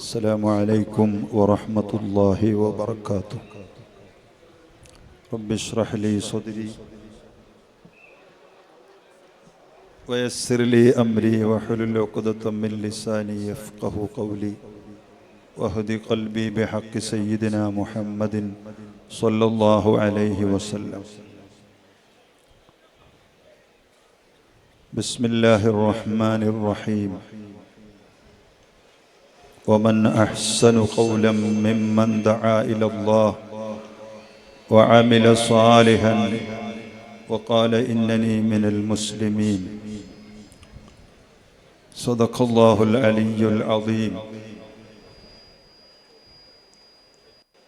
السلام عليكم ورحمة الله وبركاته. رب اشرح لي صدري ويسر لي أمري واحلل عقدة من لساني يفقه قولي واهد قلبي بحق سيدنا محمد صلى الله عليه وسلم. بسم الله الرحمن الرحيم. ومن أحسن قولا ممن دعا إلى الله وعمل صالحا وقال إنني من المسلمين. صدق الله العلي العظيم.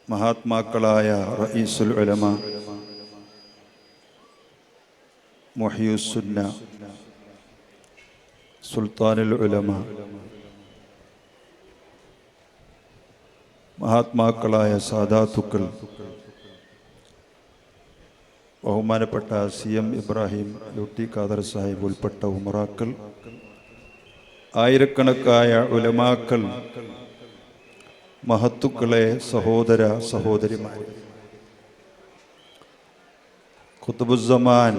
മഹാത്മാക്കളായ റഈസുൽ ഉലമ മുഹ്യിസുന്ന സുൽത്താനുൽ ഉലമ, മഹാത്മാക്കളായ സാദാത്തുക്കൾ, ബഹുമാനപ്പെട്ട CM Ibrahim UT Khader Sahib ഉൾപ്പെട്ട ഉമറാക്കൾ, ആയിരക്കണക്കായ ഉലമാക്കൾ, മഹത്തുക്കളെ, സഹോദര സഹോദരിമാർ, ഖുത്ബുസ്സമാൻ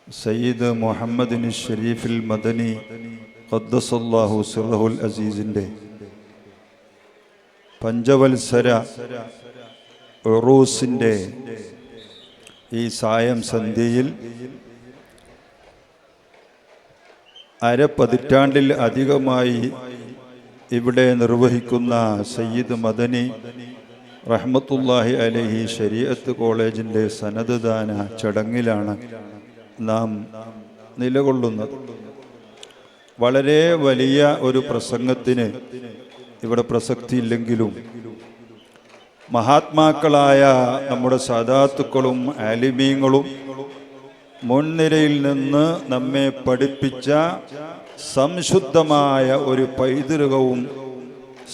സയ്യിദ് മുഹമ്മദിൻ ഷരീഫിൽ മദനി ഖദ്ദസല്ലാഹു സിർറഹുൽ അസീസിൻ്റെ പഞ്ചവത്സര ഉറൂസിൻ്റെ ഈ സായം സന്ധ്യയിൽ അരപ്പതിറ്റാണ്ടിൽ അധികമായി ഇവിടെ നിർവഹിക്കുന്ന സയ്യിദ് മദനി റഹ്മത്തുള്ളാഹി അലൈഹി ശരീഅത്ത് കോളേജിൻ്റെ സനദ് ദാന ചടങ്ങിലാണ് നാം നിലകൊള്ളുന്നത്. വളരെ വലിയ ഒരു പ്രസംഗത്തിന് ഇവിടെ പ്രസക്തിയില്ലെങ്കിലും മഹാത്മാക്കളായ നമ്മുടെ സാദാത്തുക്കളും ആലിമീങ്ങളും മുൻനിരയിൽ നിന്ന് നമ്മെ പഠിപ്പിച്ച സംശുദ്ധമായ ഒരു പൈതൃകവും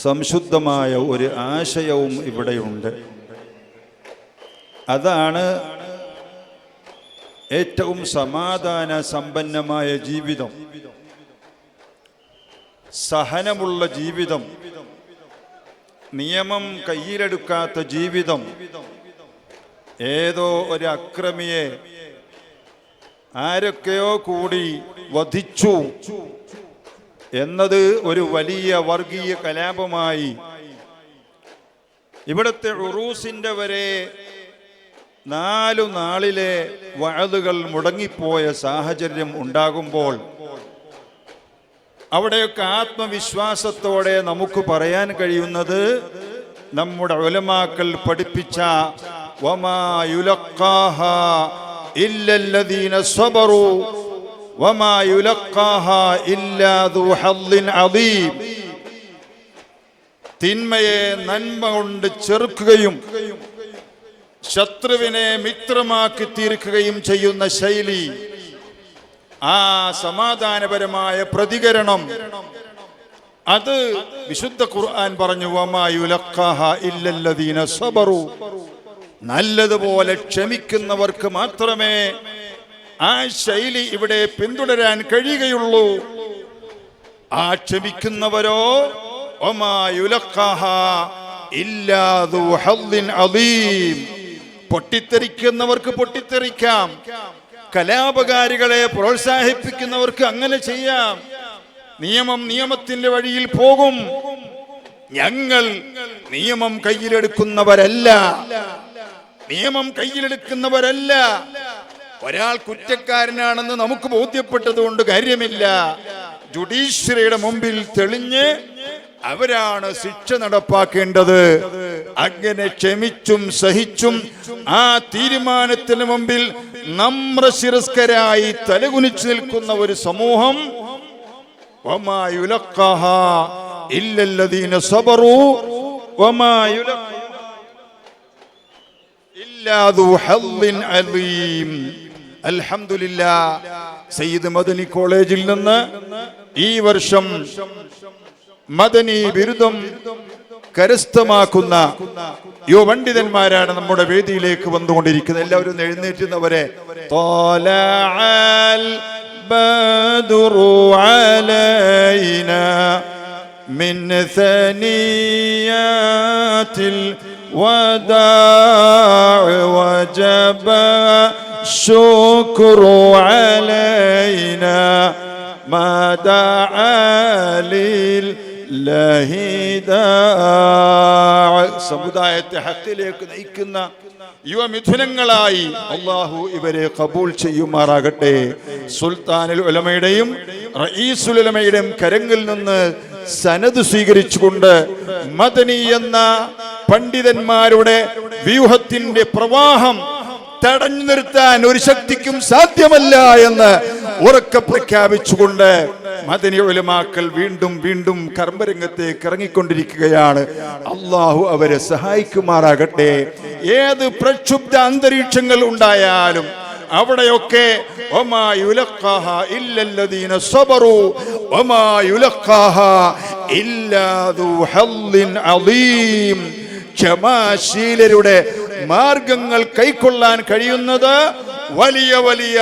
സംശുദ്ധമായ ഒരു ആശയവും ഇവിടെയുണ്ട്. അതാണ് ഏറ്റവും സമാധാന സമ്പന്നമായ ജീവിതം, സഹനമുള്ള ജീവിതം, നിയമം കയ്യിലെടുക്കാത്ത ജീവിതം. ഏതോ ഒരു അക്രമിയെ ആരൊക്കെയോ കൂടി വധിച്ചു എന്നത് ഒരു വലിയ വർഗീയ കലാപമായി ഇവിടുത്തെ ഉറൂസിൻ്റെ വരെ 4 നാളിലെ വഅദുകൾ മുടങ്ങിപ്പോയ സാഹചര്യം ഉണ്ടാകുമ്പോൾ അവിടെയൊക്കെ ആത്മവിശ്വാസത്തോടെ നമുക്ക് പറയാൻ കഴിയുന്നത് നമ്മുടെ ഉലമാക്കൾ പഠിപ്പിച്ച വമാ യുലഖാഹാ ഇല്ലല്ലദീന സ്വബറു വമാ യുലഖാഹാ ഇല്ലാ ദു ഹദ്ദിൻ അദീം. തിന്മയെ നന്മ കൊണ്ട് ചെറുക്കുകയും ശത്രുവിനെ മിത്രമാക്കി തീർക്കുകയും ചെയ്യുന്ന ശൈലി, ആ സമാധാനപരമായ പ്രതികരണം, അത് വിശുദ്ധ ഖുർആൻ പറഞ്ഞു വമാ യുലഖാഹാ ഇല്ലല്ലദീന സ്വബറു. നല്ലതുപോലെ ക്ഷമിക്കുന്നവർക്ക് മാത്രമേ ആ ശൈലി ഇവിടെ പിന്തുടരാൻ കഴിയുകയുള്ളൂ. ആ ക്ഷമിക്കുന്നവരോ വമാ യുലഖാഹാ ഇല്ലാ ദു ഹദ്ദിൻ അദീം. പൊട്ടിത്തെറിക്കുന്നവർക്ക് പൊട്ടിത്തെറിക്കാം, കലാപകാരികളെ പ്രോത്സാഹിപ്പിക്കുന്നവർക്ക് അങ്ങനെ ചെയ്യാം. നിയമം നിയമത്തിന്റെ വഴിയിൽ പോകും. ഞങ്ങൾ നിയമം കയ്യിലെടുക്കുന്നവരല്ല, നിയമം കയ്യിലെടുക്കുന്നവരല്ല. ഒരാൾ കുറ്റക്കാരനാണെന്ന് നമുക്ക് ബോധ്യപ്പെട്ടതുകൊണ്ട് കാര്യമില്ല. ജുഡീഷ്യറിയുടെ മുമ്പിൽ തെളിഞ്ഞ് അവരാണ് ശിക്ഷ നടപ്പാക്കേണ്ടത്. അങ്ങനെ ക്ഷമിച്ചും സഹിച്ചും ആ തീരുമാനത്തിന് മുമ്പിൽ നമ്രശിരസ്കരായി തലകുനിച്ചു നിൽക്കുന്ന ഒരു സമൂഹം വമാ യുലഖാഹാ ഇല്ലല്ലദീന സബറു വമാ യുലഖാഹാ ഇല്ലാ ദു ഹദ്ദിൻ അദീം. അൽഹംദുലില്ലാഹ്, സയ്യിദ് മദനി കോളേജിൽ നിന്ന് ഈ വർഷം മദനി ബിരുദം കരസ്ഥമാക്കുന്ന യുവപണ്ഡിതന്മാരാണ് നമ്മുടെ വേദിയിലേക്ക് വന്നുകൊണ്ടിരിക്കുന്നത്. എല്ലാവരും എഴുന്നേറ്റുന്നവരെ ബദറു അലൈനാ من ثنيات الوداع وجب الشكر علينا ما دعا لله داع. സമുദായത്തെ ഹക്കിലേക്ക് നയിക്കുന്ന യുവമിഥുനങ്ങളായി അല്ലാഹു ഇവരെ കബൂൽ ചെയ്യുമാറാകട്ടെ. സുൽത്താനുൽ ഉലമയുടെയും റഈസുൽ ഉലമയുടെയും കരങ്ങളിൽ നിന്ന് സനദ് സ്വീകരിച്ചുകൊണ്ട് മദനി എന്ന പണ്ഡിതന്മാരുടെ വ്യൂഹത്തിന്റെ പ്രവാഹം തടഞ്ഞു നിർത്താൻ ഒരു ശക്തിക്കും സാധ്യമല്ല എന്ന് ഉറക്കെ പ്രഖ്യാപിച്ചുകൊണ്ട് മദനി ഉലമാക്കൾ വീണ്ടും വീണ്ടും കർമ്മരംഗത്തേക്ക് ഇറങ്ങിക്കൊണ്ടിരിക്കുകയാണ്. അള്ളാഹു അവരെ സഹായിക്കുമാറാകട്ടെ. ഏത് പ്രക്ഷുബ്ധ അന്തരീക്ഷങ്ങൾ ഉണ്ടായാലും അവിടെയൊക്കെ വമാ യുലഖാഹ ഇല്ലല്ലദീന സബറു വമാ യുലഖാഹ ഇല്ലാ ദു ഹള്ളിൻ അളീം. ക്ഷമാശീലരുടെ മാർഗങ്ങൾ കൈക്കൊള്ളാൻ കഴിയുന്നത് വലിയ വലിയ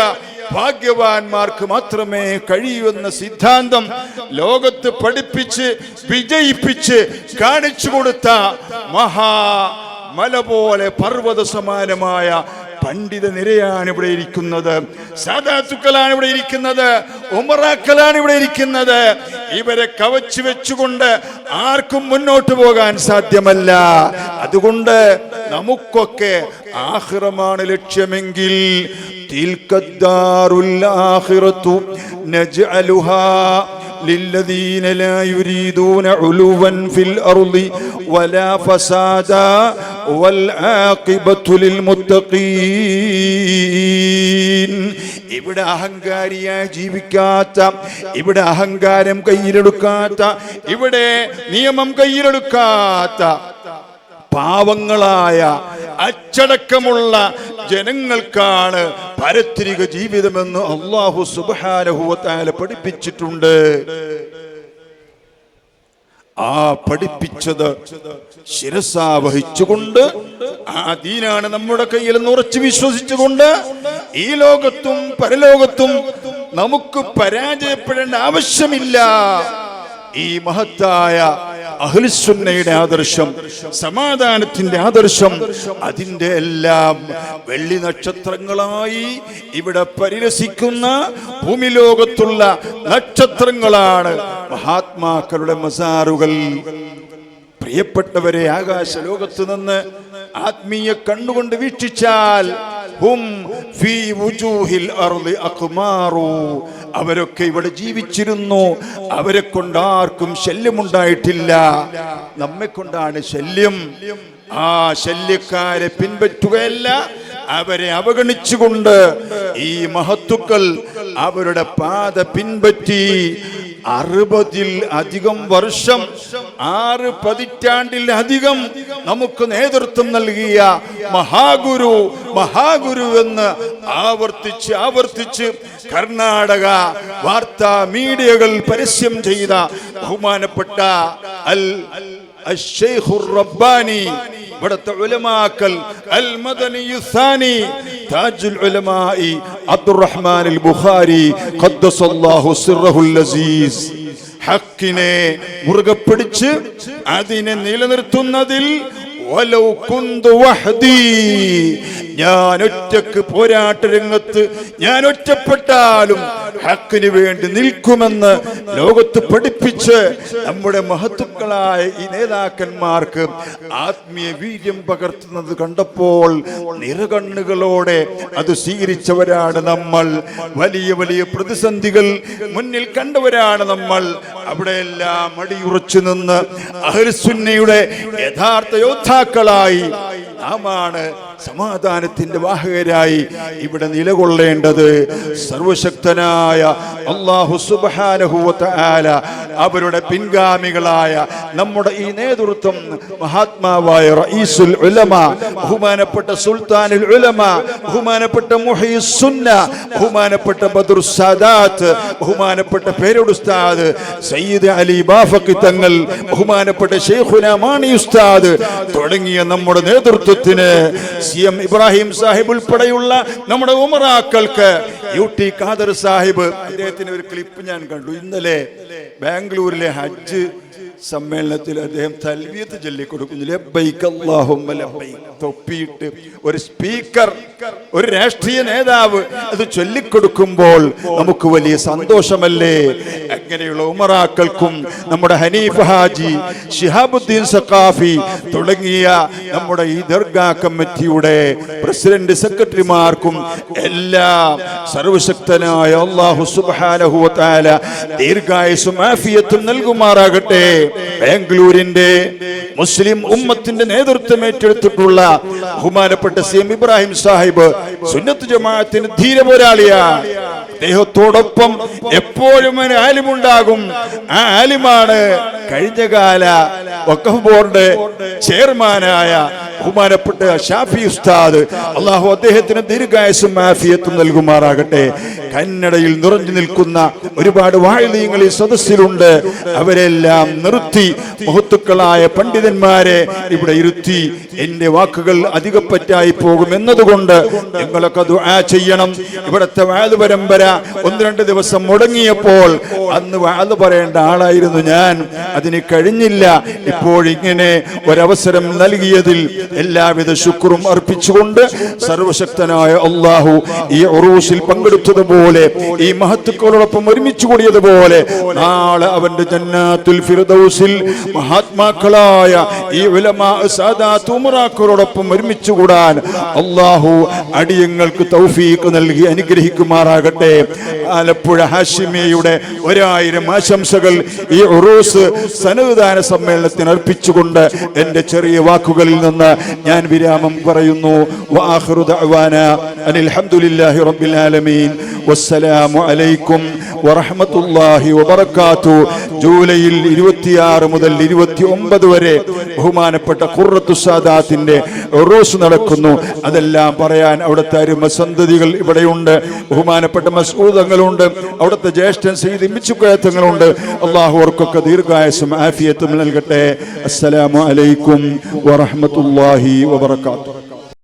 ഭാഗ്യവാന്മാർക്ക് മാത്രമേ കഴിയൂ എന്ന സിദ്ധാന്തം ലോകത്ത് പഠിപ്പിച്ച് വിജയിപ്പിച്ച് കാണിച്ചു കൊടുത്ത മല പോലെ പർവ്വത സമാനമായ പണ്ഡിത നിരയാണ് ഇവിടെ ഇരിക്കുന്നത്. സാദാത്തുക്കളാണ് ഇവിടെ ഇരിക്കുന്നത്. ഉമറാക്കളാണ് ഇവിടെ ഇരിക്കുന്നത്. ഇവരെ കവച്ചു വെച്ചുകൊണ്ട് ആർക്കും മുന്നോട്ട് പോകാൻ സാധ്യമല്ല. അതുകൊണ്ട് നമുക്കൊക്കെ ആഖിറമാണ് ലക്ഷ്യമെങ്കിൽ തിൽക്കദ്ദാറുൽ ആഖിറതു നജ്അലുഹാ للذين لا يريدون علوا في الأرض ولا فسادا والعاقبة للمتقين. ഇവിടെ അഹങ്കാരിയായി ജീവിക്കാത്ത, ഇവിടെ അഹങ്കാരം കയ്യിലെടുക്കാത്ത, ഇവിടെ നിയമം കയ്യിലെടുക്കാത്ത പാവങ്ങളായ അച്ചടക്കമുള്ള ജനങ്ങൾക്കാണ് പാരത്രിക ജീവിതമെന്ന് അല്ലാഹു സുബ്ഹാനഹു വ തആല പഠിപ്പിച്ചിട്ടുണ്ട്. ആ പഠിപ്പിച്ചത് ശിരസാ വഹിച്ചുകൊണ്ട് ആ ദീനാണ് നമ്മുടെ കയ്യിൽ നിന്ന് ഉറച്ചു വിശ്വസിച്ചുകൊണ്ട് ഈ ലോകത്തും പരലോകത്തും നമുക്ക് പരാജയപ്പെടേണ്ട ആവശ്യമില്ല. ഈ മഹത്തായ അഹ്ലുസുന്നയുടെ ആദർശം, സമാധാനത്തിന്റെ ആദർശം, അതിന്റെ എല്ലാം വെള്ളി നക്ഷത്രങ്ങളായി ഇവിടെ പരിരസിക്കുന്ന ഭൂമി ലോകത്തുള്ള നക്ഷത്രങ്ങളാണ് മഹാത്മാക്കളുടെ മസാറുകൾ. പ്രിയപ്പെട്ടവരെ, ആകാശ ലോകത്ത് നിന്ന് ആത്മീയ കണ്ണുകൊണ്ട് വീക്ഷിച്ചാൽ ഹും ഫീ വുജൂഹിൽ അർളി അഖ്മാറു, അവരൊക്കെ ഇവിടെ ജീവിച്ചിരുന്നു. അവരെ കൊണ്ട് ആർക്കും ശല്യമുണ്ടായിട്ടില്ല. നമ്മെ കൊണ്ടാണ് ശല്യം. ആ ശല്യക്കാരെ പിൻപറ്റുകയല്ല, അവരെ അവഗണിച്ചുകൊണ്ട് ഈ മഹത്തുക്കൾ അവരുടെ പാത പിൻപറ്റി 60-ൽ അധികം വർഷം, 6 പതിറ്റാണ്ടിലധികം നമുക്ക് നേതൃത്വം നൽകിയ മഹാഗുരു എന്ന് ആവർത്തിച്ച് കർണാടക വാർത്താ മീഡിയകൾ പരസ്യം ചെയ്ത ബഹുമാനപ്പെട്ട അൽ-ശൈഖുർ റബ്ബാനി, ഇവിടുത്തെ ഉലമാക്കൾ, അൽ മദനിയുസാനി, താജുൽ ഉലമായി അബ്ദുറഹ്മാൻ അൽ ബുഖാരി ഖദ്ദസല്ലാഹു സിർറഹുൽ അസീസ്, ഹക്കിനെ മുറുകെ പിടിച്ച് അതിനെ നിലനിർത്തുന്നതിൽ വലൗ കുന്തു വഹദി, ഞാൻ ഒറ്റക്ക് പോരാട്ട രംഗത്ത് ഞാൻ ഒറ്റപ്പെട്ടാലും ഹക്കിന് വേണ്ടി നിൽക്കുമെന്ന് ലോകത്ത് പഠിപ്പിച്ച് നമ്മുടെ മഹത്തുക്കളായ ഈ നേതാക്കന്മാർക്ക് ആത്മീയ വീര്യം പകർത്തുന്നത് കണ്ടപ്പോൾ നിറകണ്ണുകളോടെ അത് സ്വീകരിച്ചവരാണ് നമ്മൾ. വലിയ വലിയ പ്രതിസന്ധികൾ മുന്നിൽ കണ്ടവരാണ് നമ്മൾ. അവിടെയെല്ലാം അടിയുറച്ചു നിന്ന് അഹ്ലുസുന്നയുടെ യഥാർത്ഥ യോദ്ധാക്കളായി നാമാണ് സമാധാനത്തിന്റെ വാഹകരായി ഇവിടെ നിലകൊള്ളേണ്ടത്. സർവശക്തനായ അല്ലാഹു സുബ്ഹാനഹു വ തആല അവരുടെ പിൻഗാമികളായ നമ്മുടെ ഈ നേതൃത്വം മഹാത്മാവായ റഈസുൽ ഉലമ, ബഹുമാനപ്പെട്ട സുൽത്താനുൽ ഉലമ, ബഹുമാനപ്പെട്ട മുഹയ്യിസ് സുന്ന, ബഹുമാനപ്പെട്ട ബദ്റുസ് സാദാത്ത്, ബഹുമാനപ്പെട്ട പേരോട് ഉസ്താദ് സയ്യിദ് അലി ബാഫഖി തങ്ങൾ, ബഹുമാനപ്പെട്ട ശൈഖുനാ മാണി ഉസ്താദ് തുടങ്ങിയ നമ്മുടെ നേതൃത്വത്തിന് CM ഇബ്രാഹിം സാഹിബ് ഉൾപ്പെടെയുള്ള നമ്മുടെ ഉമറാക്കൾക്ക്, UT ഖാദർ സാഹിബ്, അദ്ദേഹത്തിന് ഒരു ക്ലിപ്പ് ഞാൻ കണ്ടു. ഇന്നലെ ബാംഗ്ലൂരിലെ ഹജ്ജ് സമ്മേളനത്തിൽ അദ്ദേഹം തൽബിയത്ത് ചൊല്ലിക്കൊടുക്കുന്നു. ലബ്ബൈക അല്ലാഹുമ്മ ലബ്ബൈക. തൊപ്പിയിട്ട് ഒരു സ്പീക്കർ, ഒരു രാഷ്ട്രീയ നേതാവ് അത് ചൊല്ലിക്കൊടുക്കുമ്പോൾ നമുക്ക് വലിയ സന്തോഷമല്ലേ? അങ്ങനെയുള്ള ഉമറാക്കൾക്കും നമ്മുടെ ഹനീഫ് ഹാജി, ശിഹാബുദ്ദീൻ സഖാഫി തുടങ്ങിയ നമ്മുടെ ഈ ദർഗാ കമ്മിറ്റിയുടെ പ്രസിഡന്റ്, സെക്രട്ടറിമാർക്കും എല്ലാം സർവശക്തനായ അല്ലാഹു സുബ്ഹാനഹു വ തആല ദീർഘായുസ്സും ആഫിയത്തും നൽകുമാറാകട്ടെ. ബാംഗ്ലൂരിന്റെ മുസ്ലിം ഉമ്മത്തിന്റെ നേതൃത്വം ഏറ്റെടുത്തിട്ടുള്ള ബഹുമാനപ്പെട്ട CM ഇബ്രാഹിം സാഹിബ് സുന്നത്ത് ജമാഅത്തിന്റെ ധീര പോരാളിയാണ്. അദ്ദേഹത്തോടൊപ്പം എപ്പോഴും ഒരു ആലിമുണ്ടാകും. ആ ആലിമാണ് കഴിഞ്ഞകാല വഖഫ് ബോർഡ് ചെയർമാനായ ബഹുമാനപ്പെട്ട ഷാഫി ഉസ്താദ്. അള്ളാഹു അദ്ദേഹത്തിന് ദീർഘായുസ്സും ആഫിയത്തും നൽകുമാറാകട്ടെ. കന്നഡയിൽ നിറഞ്ഞു നിൽക്കുന്ന ഒരുപാട് വാഴിലീങ്ങൾ ഈ സദസ്സിലുണ്ട്. അവരെല്ലാം നിർത്തി മഹത്തുക്കളായ പണ്ഡിതന്മാരെ ഇവിടെ ഇരുത്തി. എന്റെ വാക്കുകൾ അധികപ്പറ്റായി പോകും എന്നതുകൊണ്ട് നിങ്ങളൊക്കെ ദുആ ചെയ്യണം. ഇവിടുത്തെ വാഴ് പരമ്പര 1-2 ദിവസം മുടങ്ങിയപ്പോൾ അന്ന് വാഴ് പറയേണ്ട ആളായിരുന്നു ഞാൻ. അതിന് കഴിഞ്ഞില്ല. ഇപ്പോഴിങ്ങനെ ഒരവസരം നൽകിയതിൽ എല്ലാവിധ ശുക്റും അർപ്പിച്ചുകൊണ്ട് സർവശക്തനായ അല്ലാഹു ഈ ഉറൂസിൽ പങ്കെടുത്തതുപോലെ, ഈ മഹത്തുക്കളോടൊപ്പം ഒരുമിച്ച് കൂടിയതുപോലെ നാളെ അവന്റെ ജന്നാത്തുൽ ഫിർദൗസിൽ മഹാത്മാക്കളായ ഈ ഉലമാ സാദാത്ത് ഉമറാക്കളോടൊപ്പം ഒരുമിച്ച് കൂടാൻ അല്ലാഹു അടിയങ്ങൾക്ക് തൗഫീഖ് നൽകി അനുഗ്രഹിക്കുമാറാകട്ടെ. ആലപ്പുഴ ഹാഷിമിയുടെ 1000 ആശംസകൾ ഈ ഉറൂസ് സനദ്ദാന സമ്മേളനത്തിന് അർപ്പിച്ചുകൊണ്ട് എന്റെ ചെറിയ വാക്കുകളിൽ നിന്ന് ഞാൻ വിരാമം പറയുന്നു. വആഖിറു ദഅവാനാ അനിൽ ഹംദുലില്ലാഹി റബ്ബിൽ ആലമീൻ. വസ്സലാമു അലൈക്കും വറഹ്മത്തുള്ളാഹി വബറകാതുഹു. ജൂലൈയിൽ 26 മുതൽ 29 വരെ ബഹുമാനപ്പെട്ട ഖുർറത്തു സാദാത്തിന്റെ ഉറൂസ് നടക്കുന്നു. അതെല്ലാം പറയാൻ അവിടുത്തെ അരുമസന്തതികൾ ഇവിടെയുണ്ട്. ബഹുമാനപ്പെട്ട മസ്ഊദ് തങ്ങളുണ്ട്, അവിടുത്തെ ജ്യേഷ്ഠൻ സയ്യിദ് മിച്ചുക്കോയ തങ്ങളുണ്ട്. അല്ലാഹു അവർക്കൊക്കെ ദീർഘായുസ്സും ആഫിയത്തും നൽകട്ടെ. അസ്സലാമു അലൈക്കും വറഹ്മത്തുള്ളാഹി വബറകാതുഹു.